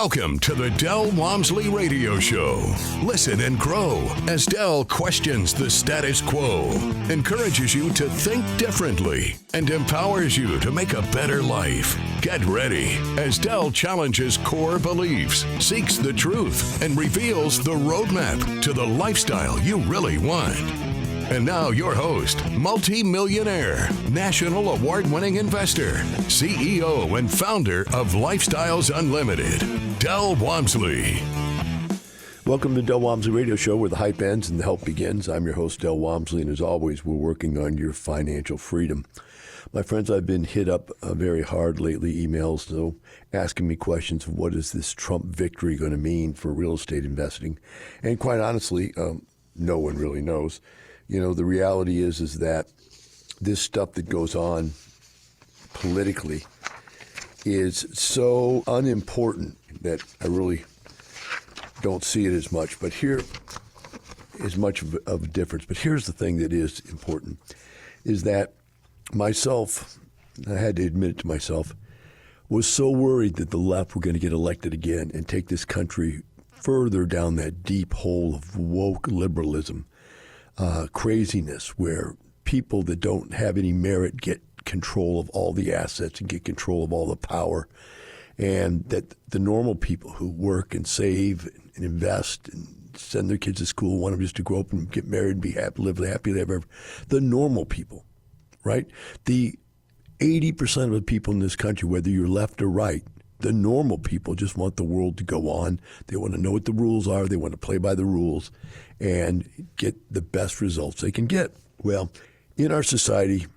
Welcome to the Del Walmsley Radio Show. Listen and grow as Del questions the status quo, encourages you to think differently, and empowers you to make a better life. Get ready as Del challenges core beliefs, seeks the truth, and reveals the roadmap to the lifestyle you really want. And now your host, multi-millionaire, national award-winning investor, CEO and founder of Lifestyles Unlimited, Del Walmsley. Welcome to Del Walmsley Radio Show, where the hype ends and the help begins. I'm your host, Del Walmsley, and as always, we're working on your financial freedom. My friends, I've been hit up very hard lately, emails, so asking me questions of what is this Trump victory going to mean for real estate investing? And quite honestly, no one really knows. You know, the reality is that this stuff that goes on politically is so unimportant that I really don't see it as much. But here is much of a difference. But here's the thing that is important, is that myself, I had to admit it to myself, was so worried that the left were going to get elected again and take this country further down that deep hole of woke liberalism. Craziness where people that don't have any merit get control of all the assets and get control of all the power, and that the normal people who work and save and invest and send their kids to school want them just to grow up and get married and be happy, live the happy they ever. The normal people, right? The 80% of the people in this country, whether you're left or right, the normal people just want the world to go on. They want to know what the rules are. They want to play by the rules and get the best results they can get. Well, in our society,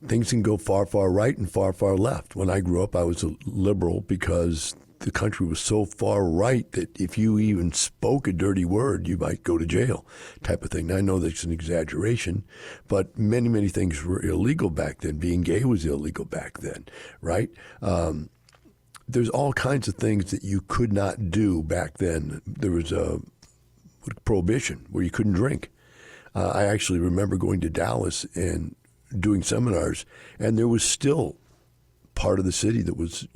things can go far, far right and far, far left. When I grew up, I was a liberal because the country was so far right that if you even spoke a dirty word, you might go to jail type of thing. Now, I know that's an exaggeration, but many, many things were illegal back then. Being gay was illegal back then, right? There's all kinds of things that you could not do back then. There was a prohibition where you couldn't drink. I actually remember going to Dallas and doing seminars, and there was still part of the city that was,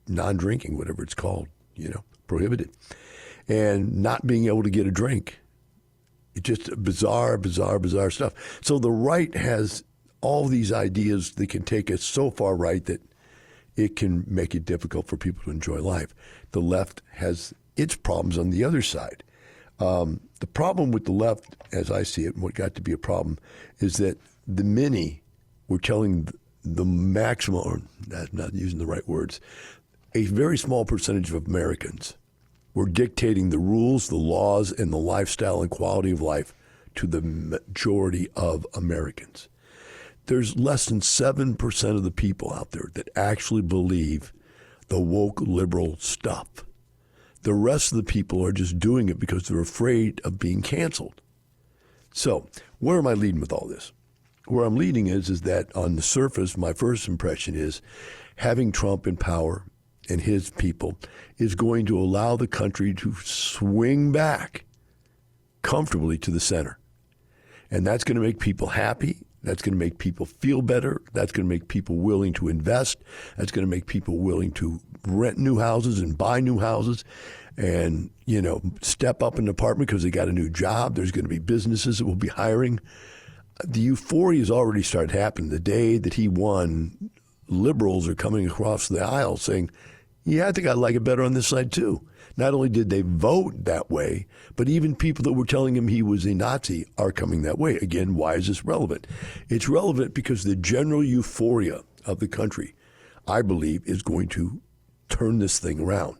non-drinking, whatever it's called, prohibited, and not being able to get a drink. It's just bizarre stuff. So the right has all these ideas that can take us so far right that it can make it difficult for people to enjoy life. The left has its problems on the other side. The problem with the left, as I see it, and what got to be a problem, is that the many were telling the maximum, or not using the right words, a very small percentage of Americans were dictating the rules, the laws, and the lifestyle and quality of life to the majority of Americans. There's less than 7% of the people out there that actually believe the woke liberal stuff. The rest of the people are just doing it because they're afraid of being canceled. So where am I leading with all this? Where I'm leading is that on the surface, my first impression is having Trump in power and his people is going to allow the country to swing back comfortably to the center. And that's going to make people happy. That's going to make people feel better. That's going to make people willing to invest. That's going to make people willing to rent new houses and buy new houses and, step up an apartment because they got a new job. There's going to be businesses that will be hiring. The euphoria has already started happening. The day that he won, liberals are coming across the aisle saying, yeah, I think I like it better on this side too. Not only did they vote that way, but even people that were telling him he was a Nazi are coming that way. Again, why is this relevant? It's relevant because the general euphoria of the country, I believe, is going to turn this thing around.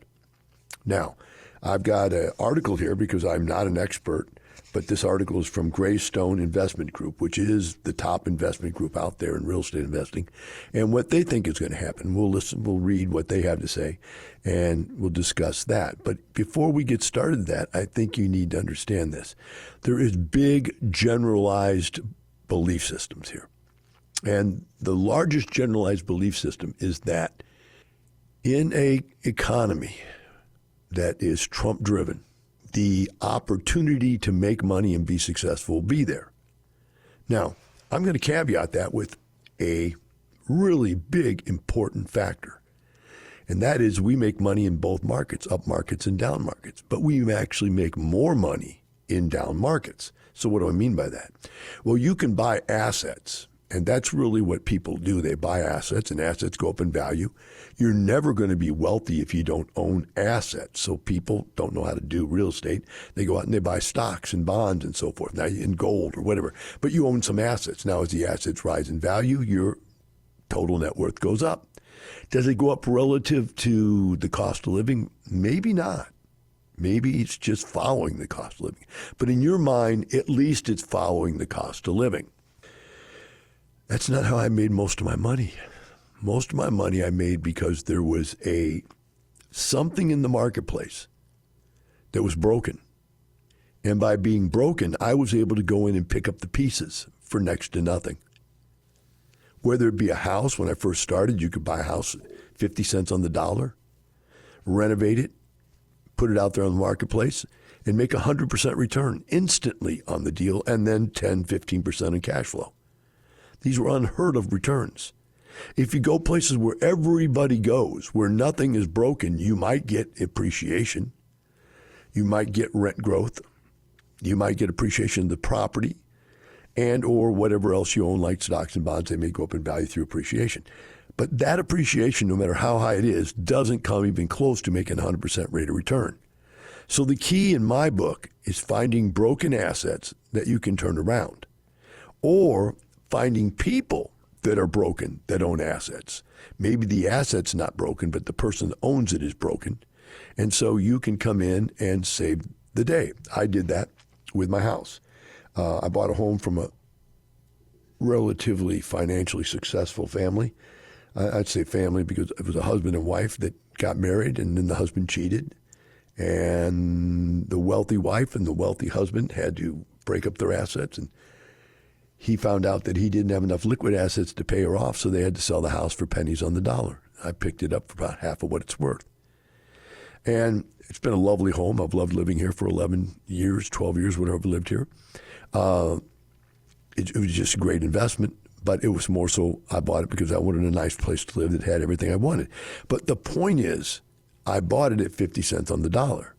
Now, I've got an article here because I'm not an expert, but this article is from Greystone Investment Group, which is the top investment group out there in real estate investing, and what they think is going to happen. We'll listen, we'll read what they have to say, and we'll discuss that. But before we get started with that, I think you need to understand this. There is big generalized belief systems here. And the largest generalized belief system is that in a economy that is Trump-driven, the opportunity to make money and be successful will be there. Now, I'm going to caveat that with a really big, important factor. And that is we make money in both markets, up markets and down markets. But we actually make more money in down markets. So what do I mean by that? Well, you can buy assets. And that's really what people do. They buy assets, and assets go up in value. You're never going to be wealthy if you don't own assets. So people don't know how to do real estate. They go out and they buy stocks and bonds and so forth, now in gold or whatever. But you own some assets. Now, as the assets rise in value, your total net worth goes up. Does it go up relative to the cost of living? Maybe not. Maybe it's just following the cost of living. But in your mind, at least it's following the cost of living. That's not how I made most of my money. Most of my money I made because there was something in the marketplace that was broken. And by being broken, I was able to go in and pick up the pieces for next to nothing. Whether it be a house, when I first started, you could buy a house 50 cents on the dollar, renovate it, put it out there on the marketplace, and make 100% return instantly on the deal, and then 10, 15% in cash flow. These were unheard of returns. If you go places where everybody goes, where nothing is broken, you might get appreciation. You might get rent growth. You might get appreciation of the property and or whatever else you own, like stocks and bonds. They may go up in value through appreciation. But that appreciation, no matter how high it is, doesn't come even close to making 100% rate of return. So the key in my book is finding broken assets that you can turn around, or finding people that are broken that own assets. Maybe the asset's not broken, but the person that owns it is broken. And so you can come in and save the day. I did that with my house. I bought a home from a relatively financially successful family. I'd say family because it was a husband and wife that got married, and then the husband cheated. And the wealthy wife and the wealthy husband had to break up their assets, and he found out that he didn't have enough liquid assets to pay her off, so they had to sell the house for pennies on the dollar. I picked it up for about half of what it's worth. And it's been a lovely home. I've loved living here for 11 years, 12 years, whatever I've lived here. It was just a great investment, but it was more so I bought it because I wanted a nice place to live that had everything I wanted. But the point is, I bought it at 50 cents on the dollar.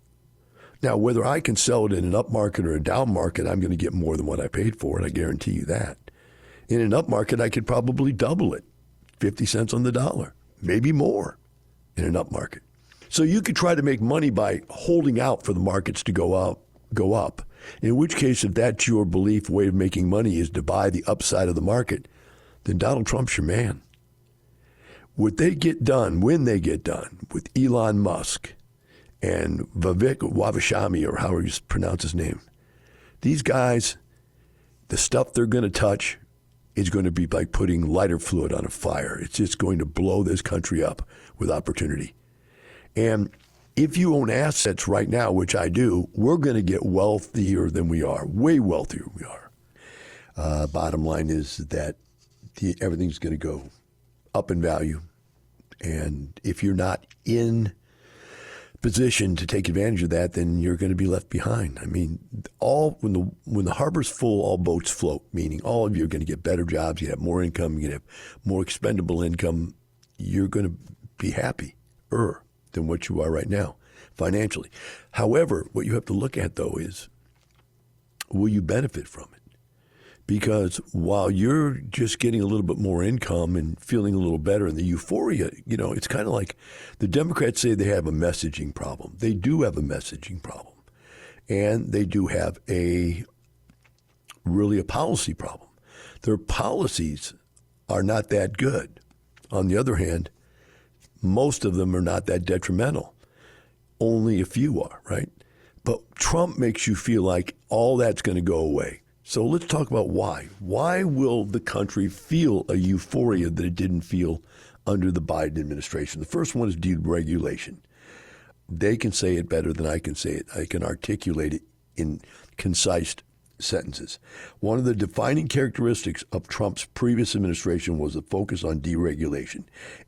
Now, whether I can sell it in an up market or a down market, I'm going to get more than what I paid for it. I guarantee you that. In an up market, I could probably double it, 50 cents on the dollar, maybe more in an up market. So you could try to make money by holding out for the markets to go up. In which case, if that's your belief, way of making money is to buy the upside of the market, then Donald Trump's your man. What they get done, when they get done, with Elon Musk and Vivek Wavashami, or however you pronounce his name, these guys, the stuff they're going to touch is going to be like putting lighter fluid on a fire. It's just going to blow this country up with opportunity. And if you own assets right now, which I do, we're going to get wealthier than we are, way wealthier than we are. Bottom line is that everything's going to go up in value. And if you're not in position to take advantage of that, then you're going to be left behind. I mean, when the harbor's full, all boats float, meaning all of you are going to get better jobs, you have more income, you have more expendable income, you're going to be happier than what you are right now financially. However, what you have to look at, though, is will you benefit from it? Because while you're just getting a little bit more income and feeling a little better and the euphoria, it's kind of like the Democrats say they have a messaging problem. They do have a messaging problem. And they do have a policy problem. Their policies are not that good. On the other hand, most of them are not that detrimental. Only a few are, right? But Trump makes you feel like all that's going to go away. So let's talk about why. Why will the country feel a euphoria that it didn't feel under the Biden administration? The first one is deregulation. They can say it better than I can say it. I can articulate it in concise sentences. One of the defining characteristics of Trump's previous administration was a focus on deregulation,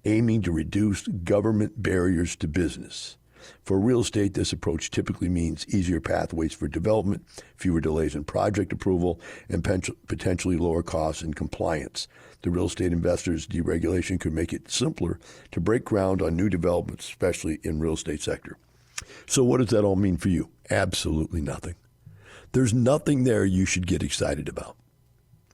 aiming to reduce government barriers to business. For real estate, this approach typically means easier pathways for development, fewer delays in project approval, and potentially lower costs and compliance. The real estate investors' deregulation could make it simpler to break ground on new developments, especially in real estate sector. So what does that all mean for you? Absolutely nothing. There's nothing there you should get excited about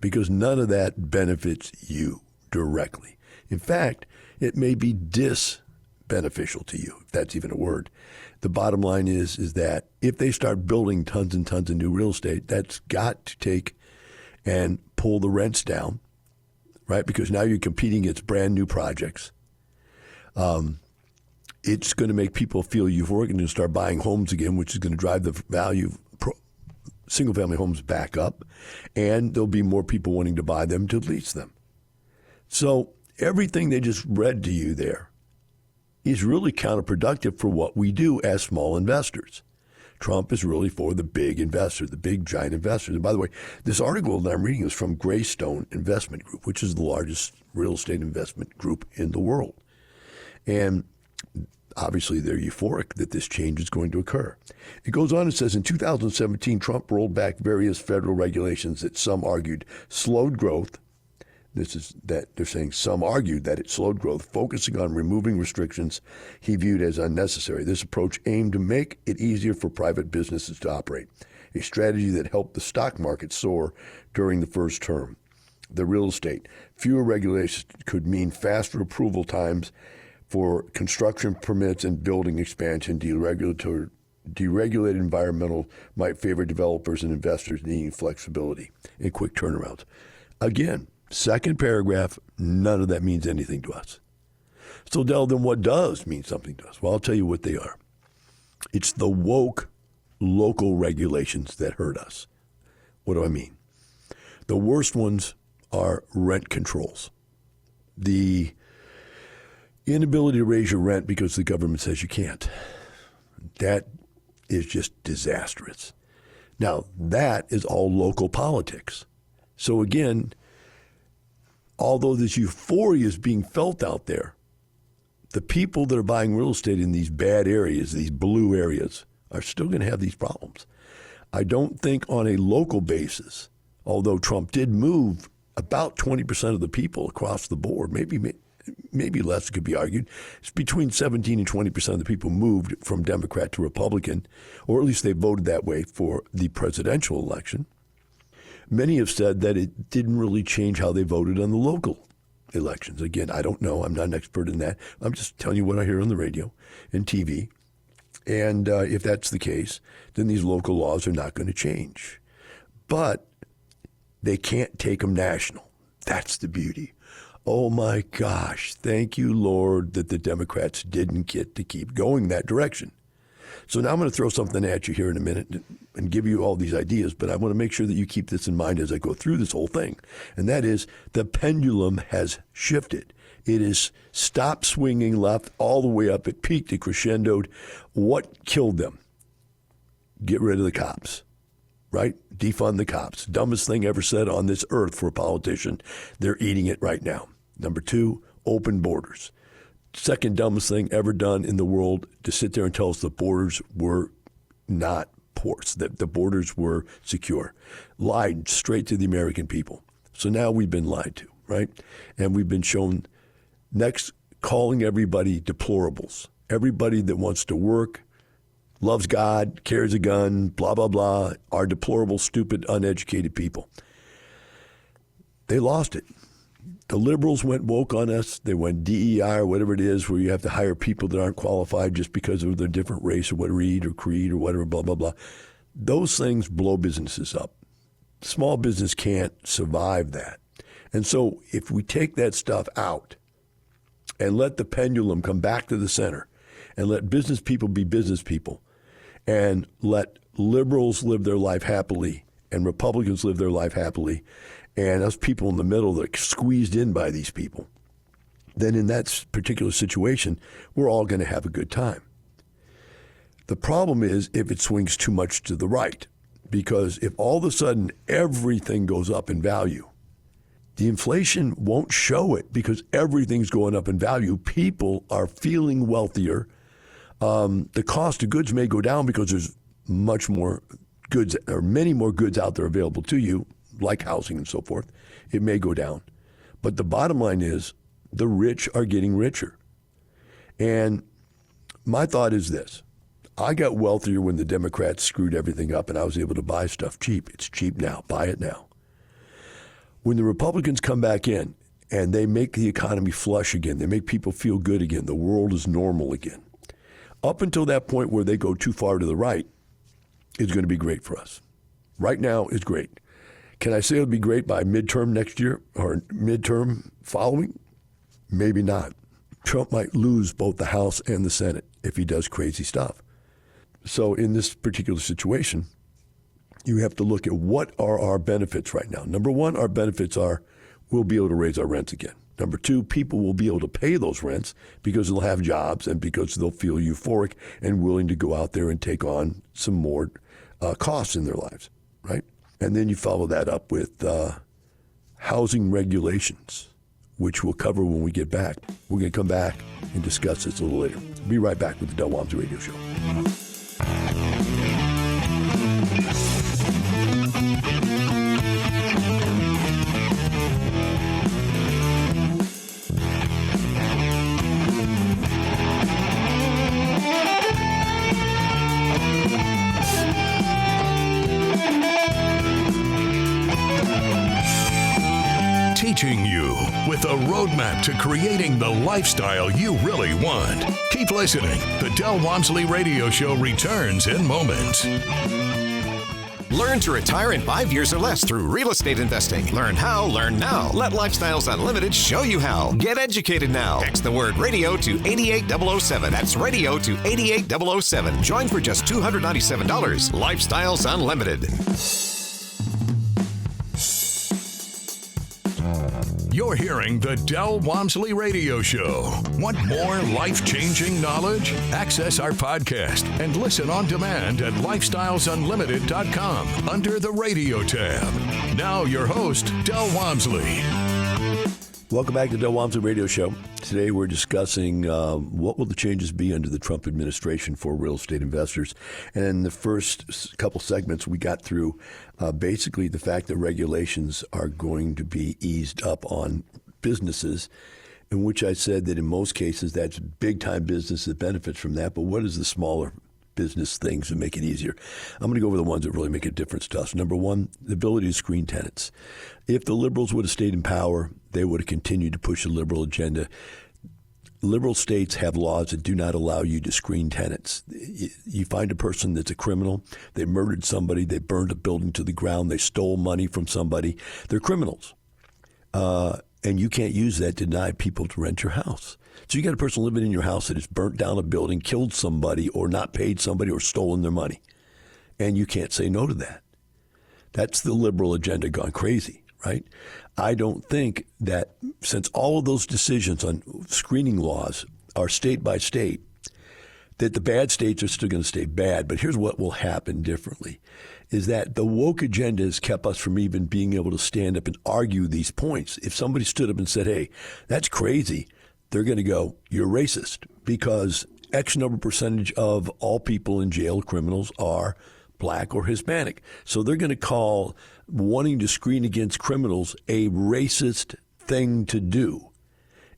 because none of that benefits you directly. In fact, it may be disbeneficial to you, if that's even a word. The bottom line is that if they start building tons and tons of new real estate, that's got to take and pull the rents down, right? Because now you're competing against brand new projects. It's going to make people feel euphoric and start buying homes again, which is going to drive the value of single-family homes back up, and there'll be more people wanting to buy them to lease them. So everything they just read to you there is really counterproductive for what we do as small investors. Trump is really for the big investors, the big giant investors. And by the way, this article that I'm reading is from Greystone Investment Group, which is the largest real estate investment group in the world. And obviously, they're euphoric that this change is going to occur. It goes on and says, in 2017, Trump rolled back various federal regulations that some argued slowed growth. This is that they're saying some argued that it slowed growth, focusing on removing restrictions he viewed as unnecessary. This approach aimed to make it easier for private businesses to operate, a strategy that helped the stock market soar during the first term. The real estate. Fewer regulations could mean faster approval times for construction permits and building expansion. Deregulated environmental might favor developers and investors needing flexibility and quick turnarounds. Again, second paragraph, none of that means anything to us. So, Del, then what does mean something to us? Well, I'll tell you what they are. It's the woke local regulations that hurt us. What do I mean? The worst ones are rent controls. The inability to raise your rent because the government says you can't. That is just disastrous. Now, that is all local politics. So again, although this euphoria is being felt out there, the people that are buying real estate in these bad areas, these blue areas, are still going to have these problems. I don't think on a local basis, although Trump did move about 20% of the people across the board, maybe less could be argued. It's between 17 and 20% of the people moved from Democrat to Republican, or at least they voted that way for the presidential election. Many have said that it didn't really change how they voted on the local elections. Again, I don't know. I'm not an expert in that. I'm just telling you what I hear on the radio and TV. And if that's the case, then these local laws are not going to change. But they can't take them national. That's the beauty. Oh my gosh, thank you, Lord, that the Democrats didn't get to keep going that direction. So now I'm going to throw something at you here in a minute and give you all these ideas, but I want to make sure that you keep this in mind as I go through this whole thing. And that is the pendulum has shifted. It is stopped swinging left all the way up. It peaked, it crescendoed. What killed them? Get rid of the cops. Right? Defund the cops. Dumbest thing ever said on this earth for a politician. They're eating it right now. Number two, open borders. Second dumbest thing ever done in the world to sit there and tell us the borders were not ports, that the borders were secure. Lied straight to the American people. So now we've been lied to, right? And we've been shown next calling everybody deplorables. Everybody that wants to work, loves God, carries a gun, blah, blah, blah, are deplorable, stupid, uneducated people. They lost it. The liberals went woke on us. They went DEI or whatever it is, where you have to hire people that aren't qualified just because of their different race or what creed or whatever, blah, blah, blah. Those things blow businesses up. Small business can't survive that. And so if we take that stuff out and let the pendulum come back to the center and let business people be business people, and let liberals live their life happily and Republicans live their life happily, and us people in the middle that are squeezed in by these people, then in that particular situation, we're all going to have a good time. The problem is if it swings too much to the right, because if all of a sudden everything goes up in value, the inflation won't show it because everything's going up in value. People are feeling wealthier. The cost of goods may go down because there's much more goods or many more goods out there available to you, like housing and so forth. It may go down. But the bottom line is the rich are getting richer. And my thought is this. I got wealthier when the Democrats screwed everything up and I was able to buy stuff cheap. It's cheap now. Buy it now. When the Republicans come back in and they make the economy flush again, they make people feel good again, the world is normal again. Up until that point where they go too far to the right, it's going to be great for us. Right now is great. Can I say it'll be great by midterm next year or midterm following? Maybe not. Trump might lose both the House and the Senate if he does crazy stuff. So in this particular situation, you have to look at what are our benefits right now. Number one, our benefits are we'll be able to raise our rents again. Number two, people will be able to pay those rents because they'll have jobs and because they'll feel euphoric and willing to go out there and take on some more costs in their lives, right? And then you follow that up with housing regulations, which we'll cover when we get back. We're going to come back and discuss this a little later. Be right back with the Del Walmsley Radio Show. Teaching you with a roadmap to creating the lifestyle you really want. Keep listening. The Del Walmsley Radio Show returns in moments. Learn to retire in 5 years or less through real estate investing. Learn how, learn now. Let Lifestyles Unlimited show you how. Get educated now. Text the word radio to 88007. That's radio to 88007. Join for just $297. Lifestyles Unlimited. You're hearing the Del Walmsley Radio Show. Want more life-changing knowledge? Access our podcast and listen on demand at lifestylesunlimited.com under the radio tab. Now your host, Del Walmsley. Welcome back to the Del Walmsley Radio Show. Today we're discussing what will the changes be under the Trump administration for real estate investors. And in the first couple segments, we got through basically the fact that regulations are going to be eased up on businesses, in which I said that in most cases that's big-time business that benefits from that. But what is the smaller business things that make it easier? I'm going to go over the ones that really make a difference to us. Number one, the ability to screen tenants. If the liberals would have stayed in power, they would have continued to push the liberal agenda. Liberal states have laws that do not allow you to screen tenants. You find a person that's a criminal, they murdered somebody, they burned a building to the ground, they stole money from somebody, they're criminals. And you can't use that to deny people to rent your house. So you got a person living in your house that has burnt down a building, killed somebody, or not paid somebody, or stolen their money. And you can't say no to that. That's the liberal agenda gone crazy, right? I don't think that since all of those decisions on screening laws are state by state, that the bad states are still going to stay bad. But here's what will happen differently, is that the woke agenda has kept us from even being able to stand up and argue these points. If somebody stood up and said, hey, that's crazy, they're going to go, you're racist, because X number percentage of all people in jail, criminals, are black or Hispanic. So they're going to call wanting to screen against criminals a racist thing to do.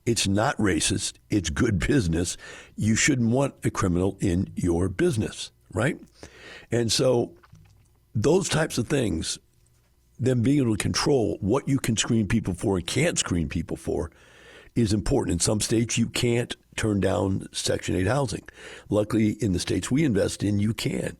It's not racist. It's good business. You shouldn't want a criminal in your business, right? And so those types of things, them being able to control what you can screen people for and can't screen people for, is important. In some states, you can't turn down Section 8 housing. Luckily, in the states we invest in, you can.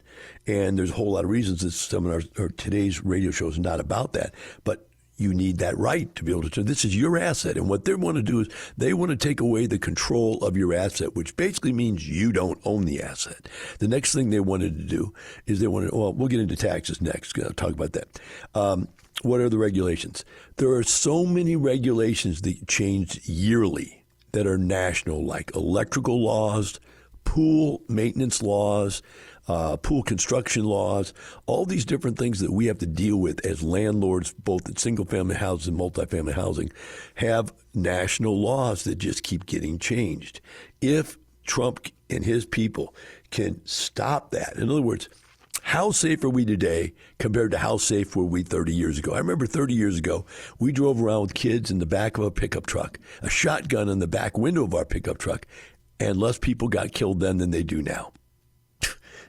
And there's a whole lot of reasons that some of our today's radio show is not about that. But you need that right to be able to turn. This is your asset. And what they want to do is they want to take away the control of your asset, which basically means you don't own the asset. The next thing they wanted to do is they wanted, well, we'll get into taxes next. I'll talk about that. What are the regulations? There are so many regulations that change yearly that are national, like electrical laws, pool maintenance laws, pool construction laws, all these different things that we have to deal with as landlords, both in single-family houses and multifamily housing, have national laws that just keep getting changed. If Trump and his people can stop that. In other words, how safe are we today compared to how safe were we 30 years ago? I remember 30 years ago, we drove around with kids in the back of a pickup truck, a shotgun in the back window of our pickup truck, and less people got killed then than they do now.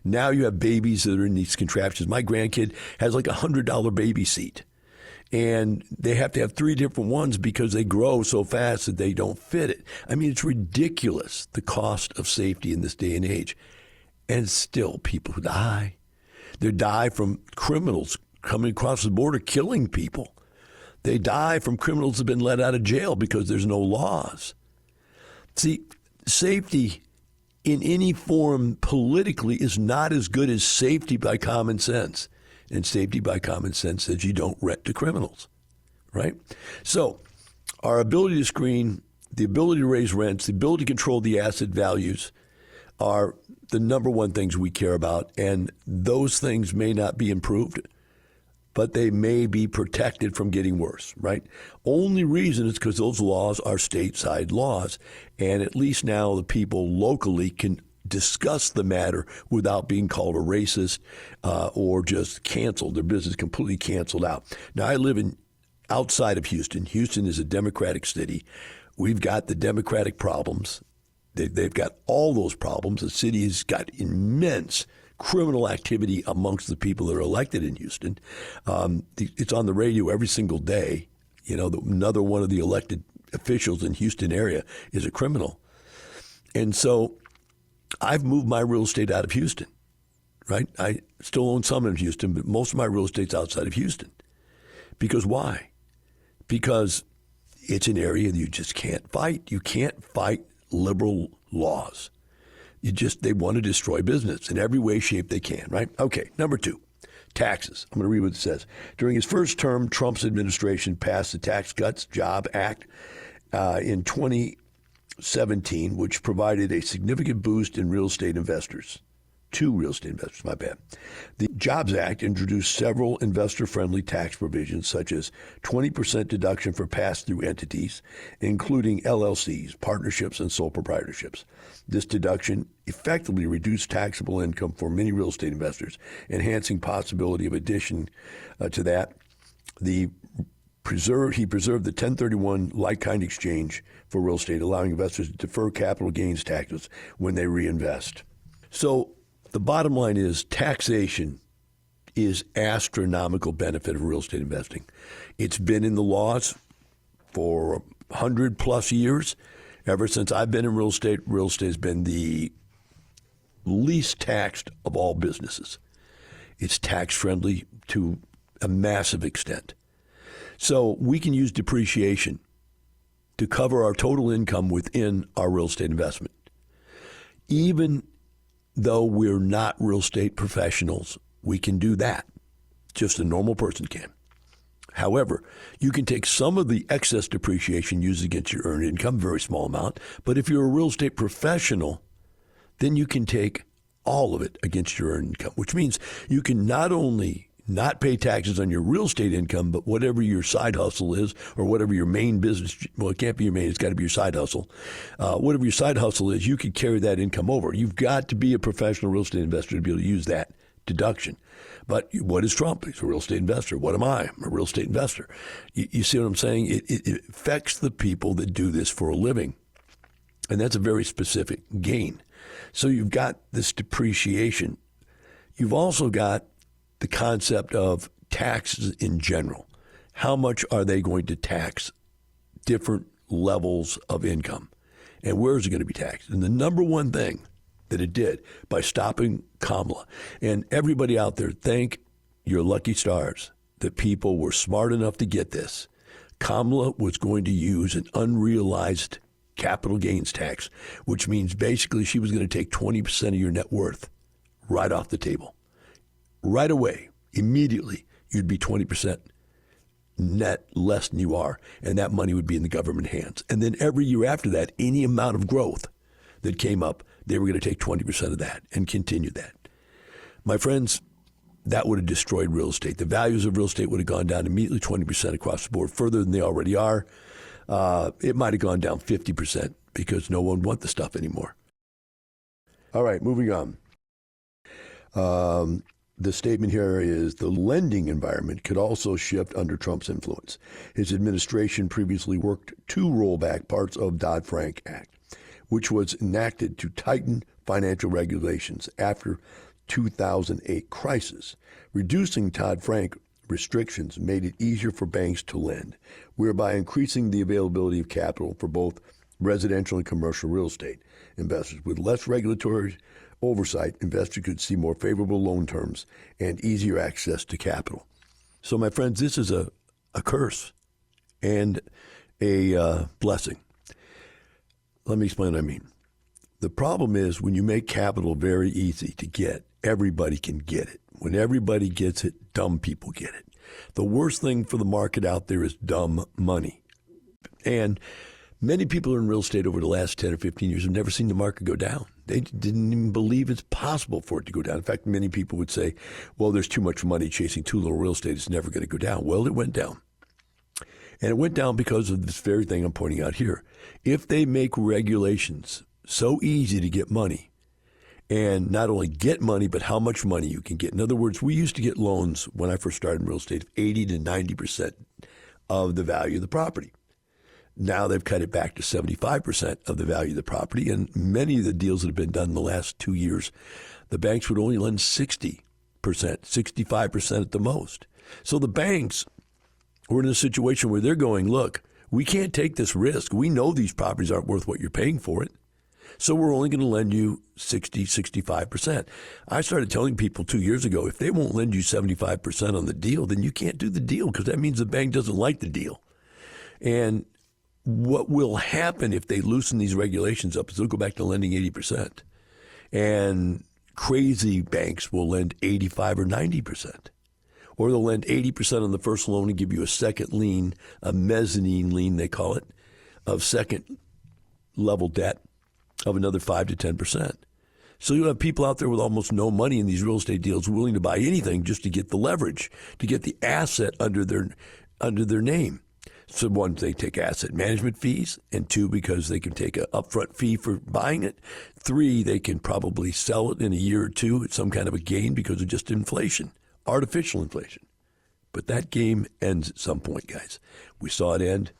Now you have babies that are in these contraptions. My grandkid has like a $100 baby seat, and they have to have 3 different ones because they grow so fast that they don't fit it. I mean, it's ridiculous, the cost of safety in this day and age. And still people die. They die from criminals coming across the border killing people. They die from criminals who have been let out of jail because there's no laws. See, safety in any form politically is not as good as safety by common sense. And safety by common sense says you don't rent to criminals, right? So our ability to screen, the ability to raise rents, the ability to control the asset values are the number one things we care about, and those things may not be improved, but they may be protected from getting worse, right? Only reason is because those laws are stateside laws, and at least now the people locally can discuss the matter without being called a racist or just canceled, their business completely canceled out. Now, I live outside of Houston. Houston is a Democratic city. We've got the Democratic problems. They've got all those problems. The city has got immense criminal activity amongst the people that are elected in Houston. It's on the radio every single day. You know, another one of the elected officials in Houston area is a criminal. And so I've moved my real estate out of Houston, right? I still own some in Houston, but most of my real estate's outside of Houston. Because why? Because it's an area that you just can't fight. You can't fight liberal laws. They want to destroy business in every way, shape they can, right? Okay, number 2, taxes. I'm going to read what it says. During his first term, Trump's administration passed the Tax Cuts Jobs Act in 2017, which provided a significant boost in real estate investors. 2 real estate investors, my bad. The Jobs Act introduced several investor-friendly tax provisions, such as 20% deduction for pass-through entities, including LLCs, partnerships, and sole proprietorships. This deduction effectively reduced taxable income for many real estate investors, enhancing possibility of addition to that. He preserved the 1031 like-kind exchange for real estate, allowing investors to defer capital gains taxes when they reinvest. So the bottom line is taxation is astronomical benefit of real estate investing. It's been in the laws for 100+ years. Ever since I've been in real estate has been the least taxed of all businesses. It's tax-friendly to a massive extent. So we can use depreciation to cover our total income within our real estate investment. Even though we're not real estate professionals, we can do that. Just a normal person can. However, you can take some of the excess depreciation used against your earned income, very small amount, but if you're a real estate professional, then you can take all of it against your earned income, which means you can not only not pay taxes on your real estate income, but whatever your side hustle is or whatever your main business, well, it can't be your main, it's got to be your side hustle. Whatever your side hustle is, you can carry that income over. You've got to be a professional real estate investor to be able to use that deduction. But what is Trump? He's a real estate investor. What am I? I'm a real estate investor. You see what I'm saying? It affects the people that do this for a living. And that's a very specific gain. So you've got this depreciation. You've also got the concept of taxes in general. How much are they going to tax different levels of income? And where is it going to be taxed? And the number one thing that it did by stopping Kamala, and everybody out there, thank your lucky stars that people were smart enough to get this. Kamala was going to use an unrealized capital gains tax, which means basically she was going to take 20% of your net worth right off the table. Right away, immediately, you'd be 20% net less than you are, and that money would be in the government hands. And then every year after that, any amount of growth that came up, they were going to take 20% of that and continue that. My friends, that would have destroyed real estate. The values of real estate would have gone down immediately 20% across the board, further than they already are. It might have gone down 50% because no one wants the stuff anymore. All right, moving on. The statement here is the lending environment could also shift under Trump's influence. His administration previously worked to roll back parts of Dodd-Frank Act, which was enacted to tighten financial regulations after 2008 crisis. Reducing Dodd-Frank restrictions made it easier for banks to lend, whereby increasing the availability of capital for both residential and commercial real estate investors. With less regulatory oversight, investors could see more favorable loan terms and easier access to capital. So, my friends, this is a curse and a blessing. Let me explain what I mean. The problem is when you make capital very easy to get, everybody can get it. When everybody gets it, dumb people get it. The worst thing for the market out there is dumb money. And many people in real estate over the last 10 or 15 years have never seen the market go down. They didn't even believe it's possible for it to go down. In fact, many people would say, well, there's too much money chasing too little real estate. It's never going to go down. Well, it went down. And it went down because of this very thing I'm pointing out here. If they make regulations so easy to get money, and not only get money, but how much money you can get. In other words, we used to get loans when I first started in real estate of 80 to 90% of the value of the property. Now they've cut it back to 75% of the value of the property. And many of the deals that have been done in the last 2 years, the banks would only lend 60%, 65% at the most. So the banks were in a situation where they're going, look, we can't take this risk. We know these properties aren't worth what you're paying for it. So we're only going to lend you 60, 65%. I started telling people 2 years ago, if they won't lend you 75% on the deal, then you can't do the deal because that means the bank doesn't like the deal. And what will happen if they loosen these regulations up is they'll go back to lending 80%. And crazy banks will lend 85 or 90%. Or they'll lend 80% on the first loan and give you a second lien, a mezzanine lien, they call it, of second level debt of another 5 to 10%. So you have people out there with almost no money in these real estate deals willing to buy anything just to get the leverage, to get the asset under their name. So one, they take asset management fees, and two, because they can take an upfront fee for buying it. Three, they can probably sell it in a year or two at some kind of a gain because of just inflation, artificial inflation. But that game ends at some point, guys. We saw it end,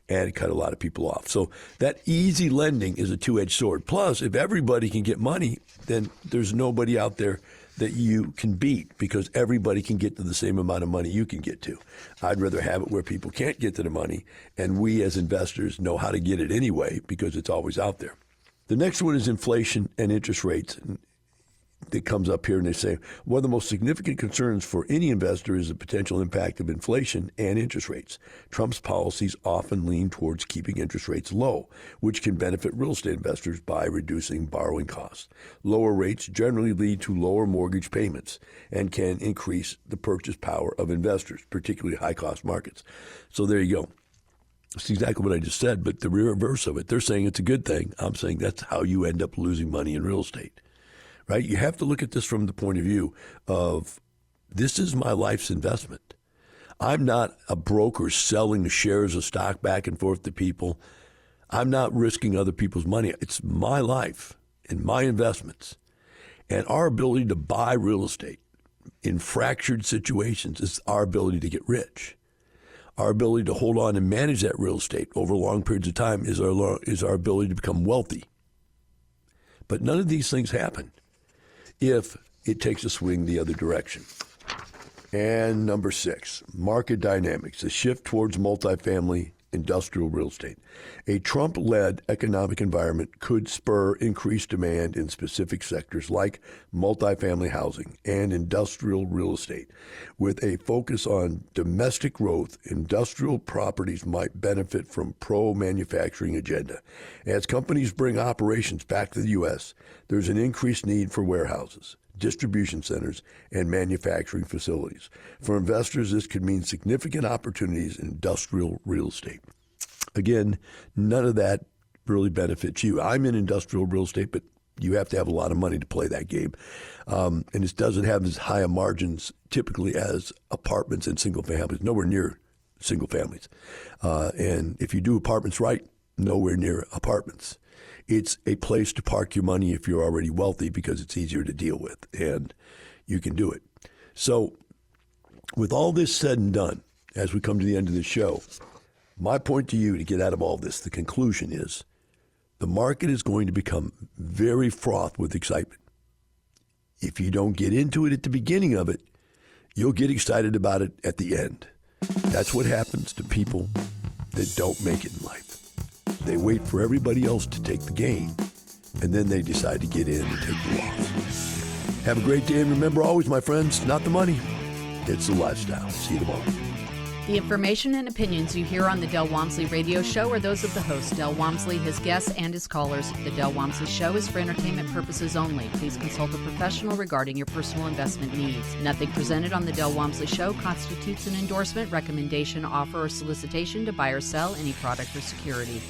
and it cut a lot of people off. So that easy lending is a two-edged sword. Plus, if everybody can get money, then there's nobody out there that you can beat because everybody can get to the same amount of money you can get to. I'd rather have it where people can't get to the money, and we as investors know how to get it anyway because it's always out there. The next one is inflation and interest rates. That comes up here, and they say, one of the most significant concerns for any investor is the potential impact of inflation and interest rates. Trump's policies often lean towards keeping interest rates low, which can benefit real estate investors by reducing borrowing costs. Lower rates generally lead to lower mortgage payments and can increase the purchase power of investors, particularly high-cost markets. So there you go. That's exactly what I just said, but the reverse of it. They're saying it's a good thing. I'm saying that's how you end up losing money in real estate. Right? You have to look at this from the point of view of this is my life's investment. I'm not a broker selling the shares of stock back and forth to people. I'm not risking other people's money. It's my life and my investments. And our ability to buy real estate in fractured situations is our ability to get rich. Our ability to hold on and manage that real estate over long periods of time is our ability to become wealthy. But none of these things happen if it takes a swing the other direction. And number 6, market dynamics, a shift towards multifamily industrial real estate. A Trump-led economic environment could spur increased demand in specific sectors like multifamily housing and industrial real estate. With a focus on domestic growth, industrial properties might benefit from pro-manufacturing agenda. As companies bring operations back to the U.S., there's an increased need for warehouses, distribution centers, and manufacturing facilities. For investors, this could mean significant opportunities in industrial real estate. Again, none of that really benefits you. I'm in industrial real estate, but you have to have a lot of money to play that game. And it doesn't have as high a margins typically as apartments and single families, nowhere near single families. And if you do apartments right, nowhere near apartments. it's a place to park your money if you're already wealthy because it's easier to deal with, and you can do it. So with all this said and done, as we come to the end of the show, my point to you to get out of all this, the conclusion is the market is going to become very fraught with excitement. If you don't get into it at the beginning of it, you'll get excited about it at the end. That's what happens to people that don't make it in life. They wait for everybody else to take the gain, and then they decide to get in and take the loss. Have a great day, and remember always, my friends, not the money, it's the lifestyle. See you tomorrow. The information and opinions you hear on the Del Walmsley Radio Show are those of the host, Del Walmsley, his guests, and his callers. The Del Walmsley Show is for entertainment purposes only. Please consult a professional regarding your personal investment needs. Nothing presented on the Del Walmsley Show constitutes an endorsement, recommendation, offer, or solicitation to buy or sell any product or security.